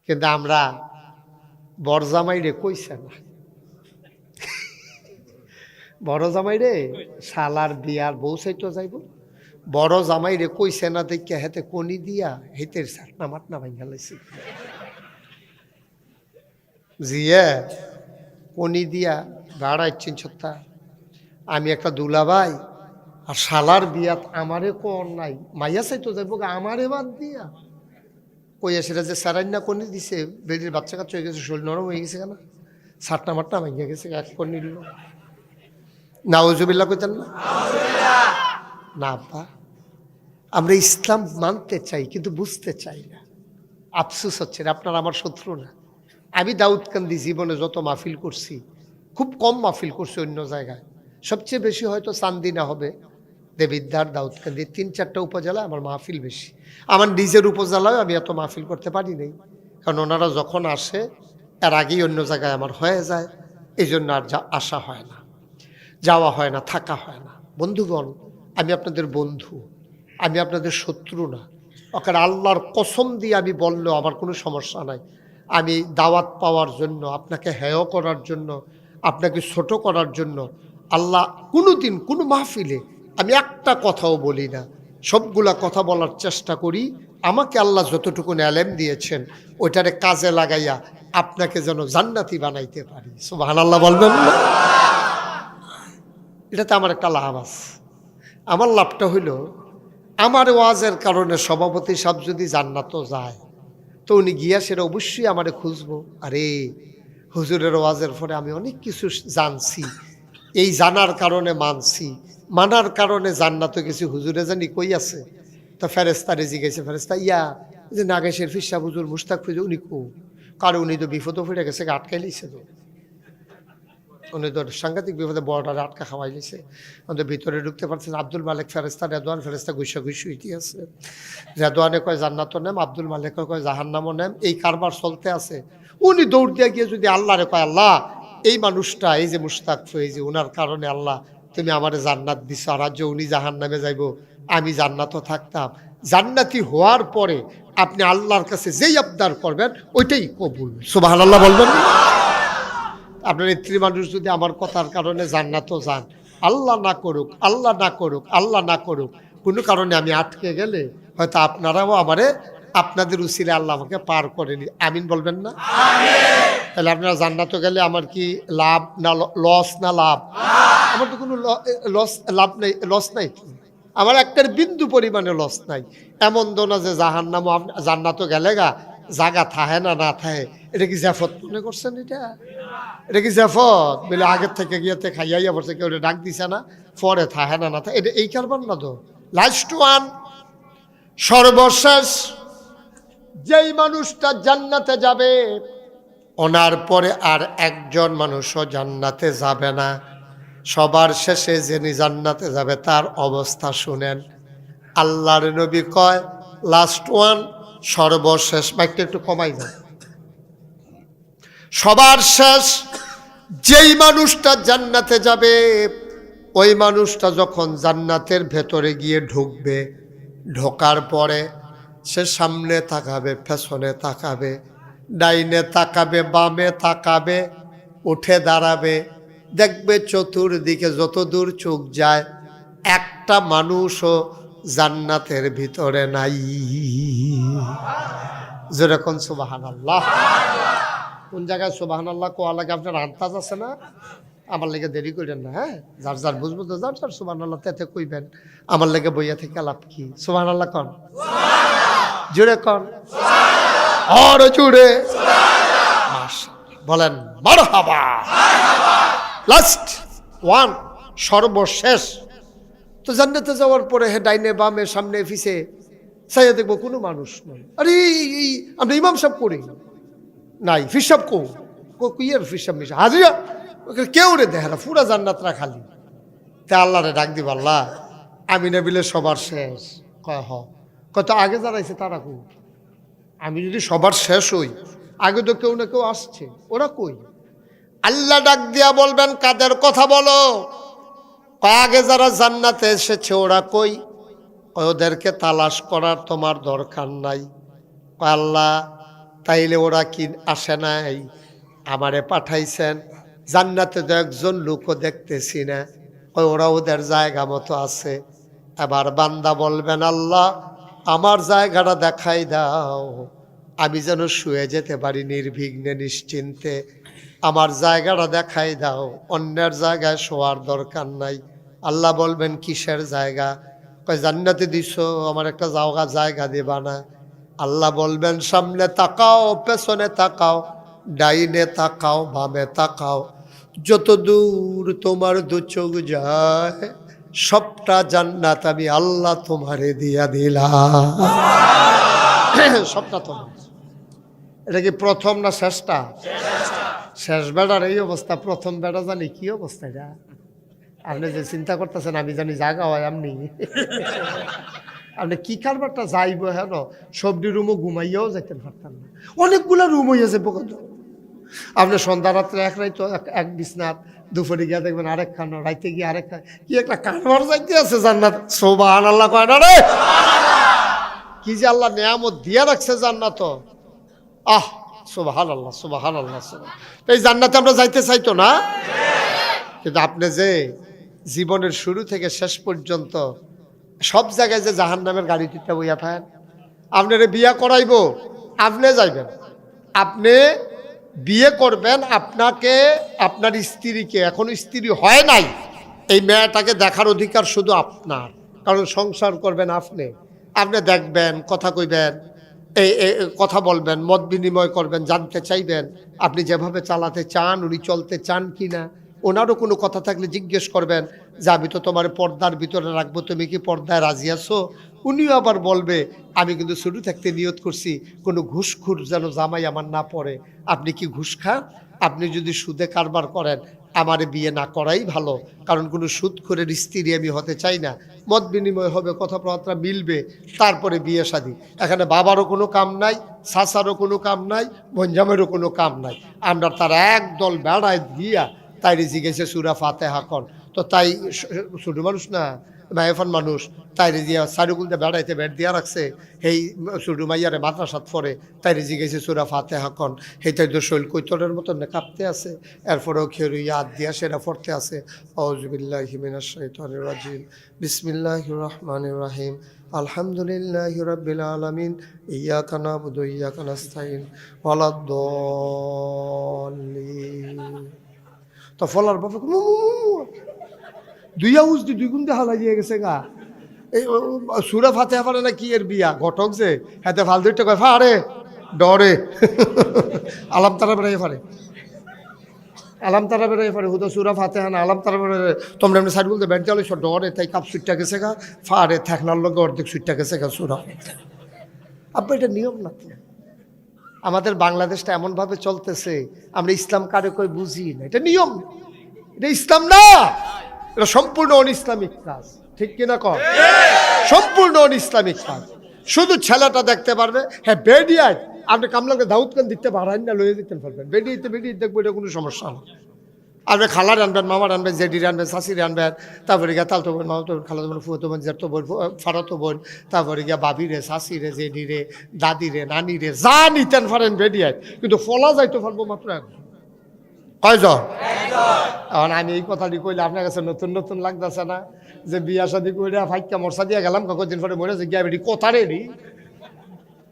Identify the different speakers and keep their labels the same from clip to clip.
Speaker 1: কিন্তু আমরা বড় জামাই রে কইছে না, বড় জামাই রে শালার বিয়ার বউ চাইতো যাইব, বড় জামাই রে কইছে না দেখে হেতে কনি দিয়া হেতের সাটনা মাটনা ভাঙ্গা লাইছে, জিয়া কনি দিয়া দাঁড়াইছেন সত্তা। আমি একটা দুলাভাই আর শালার বিয়াত আমারে কর নাই, মাইয়া চাইতো যাইব আমারে বাদ দিয়া কইয়া সেটা যে সারান্না কনি দিছে, বেডির বাচ্চা কাচ্চা হয়ে গেছে, শরীর নরম হয়ে গেছে কেন, সাটনা মাটনা ভাঙ্গা গেছে, এক কর নিল। নাউজুবিল্লাহ কইতেন না? না আব্বা, আমরা ইসলাম মানতে চাই কিন্তু বুঝতে চাই না। আফসোস হচ্ছে আপনার আমার শত্রু না। আমি দাউদকান্দি জীবনে যত মাহফিল করছি খুব কম মাহফিল করছি অন্য জায়গায়, সবচেয়ে বেশি হয়তো চান্দিনা হবে, দেবিদ্বার, দাউদকান্দি, 3-4টা উপজেলা আমার মাহফিল বেশি। আমার নিজের উপজেলায় আমি এত মাহফিল করতে পারি নাই, কারণ ওনারা যখন আসে এর আগেই অন্য জায়গায় আমার হয়ে যায়, এই জন্য আর আসা হয় না, যাওয়া হয় না, থাকা হয় না। বন্ধুগণ, আমি আপনাদের বন্ধু, আমি আপনাদের শত্রু না। ওখানে আল্লাহর কসম দিয়ে আমি বললেও আমার কোনো সমস্যা নাই। আমি দাওয়াত পাওয়ার জন্য, আপনাকে হেয় করার জন্য, আপনাকে ছোট করার জন্য আল্লাহ কোনো দিন কোনো মাহফিলে আমি একটা কথাও বলি না, সবগুলা কথা বলার চেষ্টা করি। আমাকে আল্লাহ যতটুকু এলেম দিয়েছেন ওইটারে কাজে লাগাইয়া আপনাকে যেন জান্নাতি বানাইতে পারি। সুবহানাল্লাহ বলবেন না? এটাতে আমার একটা লাভ আছে। আমার লাভটা হইল, আমার ওয়াজের কারণে সভাপতি সাহেব যদি জান্নাতও যায় তো উনি গিয়া সেটা অবশ্যই আমারে খুঁজবো, আরে হুজুরের ওয়াজের পরে আমি অনেক কিছু জানছি, এই জানার কারণে মানছি, মানার কারণে জান্নাতও গেছি, হুজুরে জানি কই আছে। তো ফেরেস্তারে জিজ্ঞেসে, ফেরেস্তা ইয়া যে নাগেশের ফিসা হুজুর মুস্তাক ফিজুর উনি কো, কারণ উনি তো বিপদও ফিরে গেছে, আটকাই লিছে, তো উনি তো সাংঘাতিক বিপদে বড়টারে আটকা খাওয়াই লিছে, আমাদের ভিতরে ঢুকতে পারছেন। আব্দুল মালিক ফেরেস্তা, রেদওয়ান ফেরেস্তা গুইসা গুইসু ইতি আছে, রেদওয়ানে কয় জান্নাতও নেম, আব্দুল মালিক কয় জাহান্নামও নেম, এই কারবার চলতে আছে। উনি দৌড় দিয়ে গিয়ে যদি আল্লাহরে কয়, আল্লাহ এই মানুষটা, এই যে মুস্তাক ফয়েজি, ওনার কারণে আল্লাহ তুমি আমারে জান্নাত দিছো, আর আজ উনি জাহান্নামে যাইব, আমি জান্নাতও থাকতাম, জান্নাতি হওয়ার পরে আপনি আল্লাহর কাছে যেই আবদার করবেন ওইটাই কবুল। সুবহানাল্লাহ বলবেন? আপনার স্ত্রী মানুষ যদি আমার কথার কারণে জান্নাতও যান, আল্লাহ না করুক, আল্লাহ না করুক, আল্লাহ না করুক, কোনো কারণে আমি আটকে গেলে হয়তো আপনারাও আমারে, আপনাদের উসিলে আল্লাহ আমাকে পার করেনি। আমিন বলবেন না? তাহলে আপনারা জান্নাতও গেলে আমার কি লাভ না লস না লাভ? আমার তো কোনো লস, লাভ নেই, লস নাই, আমার একটার বিন্দু পরিমাণে লস নাই। এমন দো না যে জাহান্নামও জান্নাতও গেলে গা জাগা থাহে না না থাহে, এটা কি জাফত মনে করছেন? এটা কি জাফত বলে আগের থেকে গিয়েতে খাইয়াইয়া পড়ছে, কেউ ডাক দিছে না, পরে থাহে না না থাকে, এটা এই কারবার না তো। লাস্ট ওয়ান, সর্বশেষ যেই মানুষটা জান্নাতে যাবে ওনার পরে আর একজন মানুষও জান্নাতে যাবে না। সবার শেষে যিনি জান্নাতে যাবে তার অবস্থা শুনেন। আল্লাহর নবী কয় লাস্ট ওয়ান, সর্বশেষ, মাইকটা একটু কমাই যায়। সবার শেষ যেই মানুষটা জান্নাতে যাবে ওই মানুষটা যখন জান্নাতের ভেতরে গিয়ে ঢুকবে, ঢোকার পরে সে সামনে তাকাবে, পেছনে তাকাবে, ডাইনে তাকাবে, বামে তাকাবে, উঠে দাঁড়াবে, দেখবে চতুর্দিকে যত দূর চোখ যায় একটা মানুষও জান্নাতের ভিতরে নাই। যেরকম সুবহানাল্লাহ। কোন জায়গায় সুবহানাল্লাহ কোয়া লাগে আপনার আন্দাজ আছে না? আমার লেগে দেরি করেন না, হ্যাঁ, যার যার বুঝবো তো যার যার সুবহানাল্লাহ তেতে কইবেন, আমার লেগে বইয়া থেকে লাভ কি? সুবহানাল্লাহ কন, জুড়ে কন, আর জুড়ে বলেন মারহাবা। লাস্ট ওয়ান, সর্বশেষ। তো জান্নাতে যাওয়ার পরে হে ডাইনে বামে সামনে পিছে চাইয়া দেখবো কোনো মানুষ নয়। আরে আমরা ইমাম সাহেব করি নাই, ফিসাব কুইয়ের ফিসাব মিশা হাজিরা কেউ রে দেখে না, পুরা জান্নাতরা খালি। তা আল্লাহরে ডাক দিব, আল্লাহ আমি না বিলে সবার শেষ। কয় হ, কত আগে যারাইছে তারা কই? আমি যদি সবার শেষ হই, আগে তো কেউ না কেউ আসছে, ওরা কই? আল্লাহ ডাক দিয়া বলবেন কাদের কথা বলো? আগে যারা জান্নাতে এসেছে ওরা কই? ওদেরকে তালাশ করার তোমার দরকার নাই। আল্লাহ তাইলে ওরা কি আসে নাই? আমারে পাঠাইছেন। জান্নাতে তো একজন লোকও দেখতেছি না, ওরা ওদের জায়গা মতো আছে। এবার বান্দা বলবেন, আল্লাহ আমার জায়গাটা দেখাই দাও, আমি যেন শুয়ে যেতে পারি নির্বিঘ্নে নিশ্চিন্তে। আমার জায়গাটা দেখাই দাও, অন্যের জায়গায় শোয়ার দরকার নাই। আল্লাহ বলবেন, কিসের জায়গা? কয় জান্নাতে দিছো, আমার একটা জায়গা দেবা না? আল্লাহ বলবেন, সামনে তাকাও, পেছনে তাকাও, ডাইনে তাকাও, বামে তাকাও, যত দূর তোমার দু চোখ যায় সবটা জান্নাত আমি আল্লাহ তোমারে দিয়া দিলাম। সবটা তোমার। এটা কি প্রথম না শেষটা? শেষ বেড়ার এই অবস্থা, প্রথম বেড়া জানি কি অবস্থা। এটা আপনি যে চিন্তা করতেছেন আমি জানি জায়গা হয় আপনি আপনি কি কারবারটা যাইব? হ্যাঁ, সবটি রুমও ঘুমাইয়াও যাইতেন পারতাম না, অনেকগুলো রুম হইয়াছে পোকত। আপনি সন্ধ্যা রাত্রে এক রাইতো এক বিছনাথ, দুপুরে গিয়া দেখবেন আরেক খানো, রাইতে গিয়ে আরেক খান। কি একটা কারবার যাইতে আছে জান্নাত। সুবহানাল্লাহ কয় না রে? কি যে আল্লাহ নিয়ামত দিয়া রাখছে জান্নাত। আহ সুবহানাল্লাহ, সুবহানাল্লাহ। এই জান্নাতে আমরা যাইতে চাইতো না, কিন্তু আপনি যে জীবনের শুরু থেকে শেষ পর্যন্ত সব জায়গায় যে জাহান্নামের গাড়ি দিতে বইয়া থাকেন, আপনারে বিয়া করাইবো, আপনি যাইবেন, আপনি বিয়ে করবেন, আপনাকে আপনার স্ত্রীকে, এখনো স্ত্রী হয় নাই, এই মেয়েটাকে দেখার অধিকার শুধু আপনার, কারণ সংসার করবেন আপনি। আপনি দেখবেন, কথা কইবেন, এই কথা বলবেন, মত বিনিময় করবেন, জানতে চাইবেন আপনি যেভাবে চালাতে চান উনি চলতে চান কি না। ওনারও কোনো কথা থাকলে জিজ্ঞেস করবেন যে আমি তো তোমার পর্দার ভিতরে রাখবো, তুমি কি পর্দায় রাজি আছো? উনিও আবার বলবে আমি কিন্তু শুরু থাকতে নিয়ত করছি কোনো ঘুষখোর যেন জামাই আমার না পড়ে। আপনি কি ঘুষ খান? আপনি যদি সুদে কারবার করেন আমার বিয়ে না করাই ভালো, কারণ কোনো সুদখোরের স্ত্রী আমি হতে চাই না। মত বিনিময় হবে, কথাবার্তা মিলবে, তারপরে বিয়ে শাদী। এখানে বাবারও কোনো কাম নাই, শাসারও কোনো কাম নাই, বঞ্জামেরও কোনো কাম নাই। আমরা তারা একদল বেড়ায় দিয়া তাই জিজ্ঞেসে সুরা ফাতেহা কর। তো তাই ছোট মানুষ না, মায়েফান মানুষ, তাইরে দিয়া সারুগুলতে বেড়াইতে বেড় দিয়া রাখছে। এই ছোট মাইয়ারে মাদ্রাসাত পড়ে, তাইরে জিজ্ঞেসে সুরা ফাতেহা কন। সেইটাই তো শৈল কৈতরের মতন কাঁপতে আছে, এরপরেও খেরু ইয়াদ দিয়া সেরা পড়তে আছে। আউযুবিল্লাহি মিনাশ শাইতানির রাজিম, বিসমিল্লাহির রহমানির রহিম, আলহামদুলিল্লাহি রাব্বিল আলামিন, ইয়্যাকা না'বুদু ওয়া ইয়্যাকা নাস্তাইন, ওয়ালাদ-দাল্লিন। তো ফলার বাবা দুই আউজ দুই গুণ দিয়ে হালাই দিয়ে গেছে গা। এই সুরা ফাতেহা পারে না কি এর বিয়া ঘটক যে হাতে ফাল দুইটা কয় ফারে ডরে আলাম তারা বেড়াই পারে, আলাম তারা বেড়াই পারে, হুদা সুরা ফাতেহা না আলাম তারা বেড়াই। তোমরা এমনি সাইড বলতে ব্যাট দিয়ে ডরে, তাই কাপ সুইটটা গেছে গা, ফারে থাকনার লগে অর্ধেক সুইটটা গেছে গা সুরা। আব্বা এটা নিয়ম না তো। আমাদের বাংলাদেশটা এমনভাবে চলতেছে আমরা ইসলাম কারে কই বুঝি না। এটা নিয়ম, এটা ইসলাম না, এটা সম্পূর্ণ অন ইসলামিক কাজ। ঠিক কিনা কর? সম্পূর্ণ অন ইসলামিক কাজ। শুধু ছেলেটা দেখতে পারবে, হ্যাঁ বেডিয়ায় আপনি কামলাকে দাউদ খান দিতে পারেন না, লয়ে দিতে পারবেন, বেডিয়েতে বেডিয়ে দেখবো, এটা কোনো সমস্যা না। আপনি খালার আনবেন, মামার আনবেন, জেডির আনবেন, শাশির আনবেন, তারপরে গিয়ে তালতো বোন, মামাতো বোন, খালাতো বোন, ফুয়াতো বোন, জেঠতো বোন, ফারাতো বোন, তারপরে গিয়া বাবিরে, শাশিরে, জেডিরে, দাদিরে, নানিরে, যা নিতেন পারেন বেডিয়ায়, কিন্তু ফলা যাইতে পারবো মাত্র একজন। কয়জন? এখন আমি এই কথাটি কইলে আপনার কাছে নতুন নতুন লাগতেছে না? যে বিয়া শাদি কইরা ফাইকা মরসা দিয়া গেলাম, কয়েকদিন পরে মরে যে গিয়া এটি কথা রে,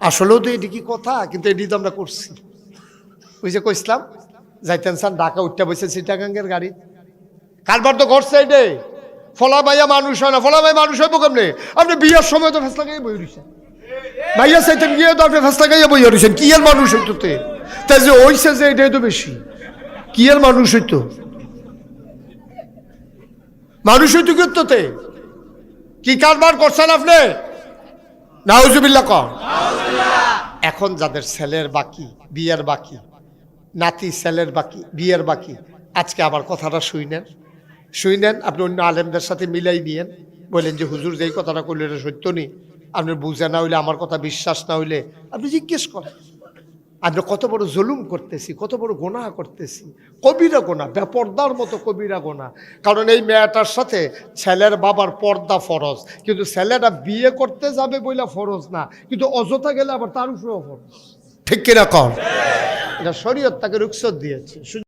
Speaker 1: আসলেও তো এটি কি কথা, কিন্তু এটি তো আমরা করছি। ওই যে কইসলাম যাইতেন স্যার ঢাকা উঠতে বসে চিটাগাঙ্গের গাড়ি, কারবার তো ঘটছে এটে। ফলা ভাইয়া মানুষ হয় না, ফলা ভাই মানুষ হইব কেমনে? আপনি বিয়ার সময় তো ফেসলা গাইয়ে বই রয়েছেন, ভাইয়া চাইতেন গিয়ে তো আপনি ফেসলা গাইয়ে বই রয়েছেন। কি এর মানুষ হইতে? তাই যে ওইসে যে এটাই তো বেশি, কি এর মানুষ হইতো? মানুষ হইতো কিতে কি কারবার করছেন আপনি? নাউজুবিল্লাহ কর। এখন যাদের ছেলের বাকি, বিয়ের বাকি, নাতি ছেলের বাকি, বিয়ের বাকি, আজকে আবার কথাটা শুইনেন, আপনি অন্য আলেমদের সাথে মিলাই নিয়েন, বললেন যে হুজুর যেই কথাটা করলে এটা সত্য নেই, আপনি বুঝে না হইলে, আমার কথা বিশ্বাস না হইলে আপনি জিজ্ঞেস করেন। আমরা কত বড় জুলুম করতেছি, কত বড় গোনাহ করতেছি, কবিরা গোনাহ, বেপর্দার মতো কবিরা গোনাহ। কারণ এই মেয়েটার সাথে ছেলের বাবার পর্দা ফরজ, কিন্তু ছেলেটা বিয়ে করতে যাবে বইলা ফরজ না, কিন্তু অযথা গেলে আবার তার উপরেও ফরজ। ঠিক কিনা কর? এটা শরীয়ত তাকে রুখসত দিয়েছে।